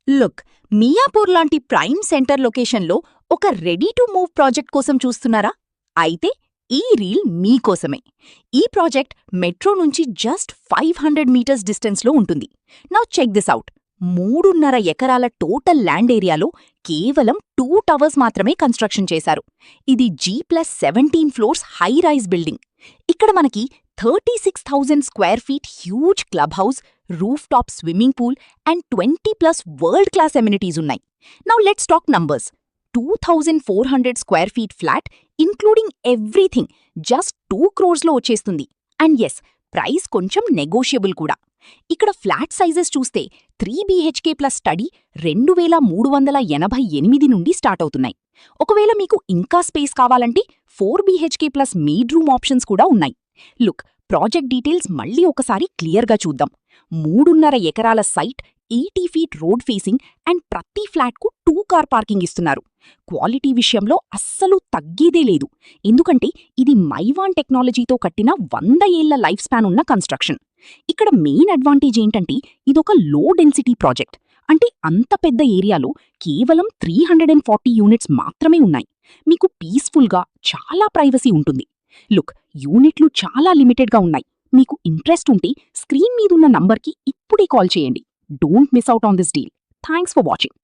Look, Miyapur లాంటి prime centre లొకేషన్లో ఒక రెడీ టు మూవ్ ప్రాజెక్ట్ కోసం చూస్తున్నారా? అయితే ఈ రీల్ మీకోసమే. ఈ ప్రాజెక్ట్ మెట్రో నుంచి జస్ట్ 500 మీటర్స్ డిస్టెన్స్లో ఉంటుంది. Now check this out. 3.5 ఎకరాల టోటల్ ల్యాండ్ ఏరియాలో కేవలం 2 టవర్స్ మాత్రమే కన్స్ట్రక్షన్ చేశారు. ఇది G+17 floors high rise building. ఇక్కడ మనకి 36,000 square feet huge club house, roof top swimming pool and 20+ world class amenities ఉన్నాయి. Now let's talk numbers. 2,400 square feet flat including everything just 2 crores వచ్చేస్తుంది. And yes, price కొంచెం negotiable కూడా. ఇక్కడ flat sizes చూస్తే 3 BHK plus study 2,388 నుండి start అవుతున్నాయి. ఒకవేళ మీకు ఇంకా స్పేస్ కావాలంటే 4 BHK plus maid room options కూడా ఉన్నాయి. లుక్, ప్రాజెక్ట్ డీటెయిల్స్ మళ్ళీ ఒకసారి క్లియర్గా చూద్దాం. 3.5 ఎకరాల site, 80 feet road facing and ప్రతి ఫ్లాట్కు 2 కార్ పార్కింగ్ ఇస్తున్నారు. క్వాలిటీ విషయంలో అస్సలు తగ్గేదే లేదు, ఎందుకంటే ఇది మైవాన్ టెక్నాలజీతో కట్టిన 100 ఏళ్ల లైఫ్ స్పాన్ ఉన్న కన్స్ట్రక్షన్. ఇక్కడ మెయిన్ అడ్వాంటేజ్ ఏంటంటే ఇదొక లో డెన్సిటీ ప్రాజెక్ట్. అంటే అంత పెద్ద ఏరియాలో కేవలం 340 యూనిట్స్ మాత్రమే ఉన్నాయి. మీకు పీస్ఫుల్గా చాలా ప్రైవసీ ఉంటుంది. లుక్, యూనిట్లు చాలా లిమిటెడ్గా ఉన్నాయి. మీకు ఇంట్రెస్ట్ ఉంటే స్క్రీన్ మీదున్న నంబర్కి ఇప్పుడే కాల్ చేయండి. Don't miss out on this deal. Thanks for watching.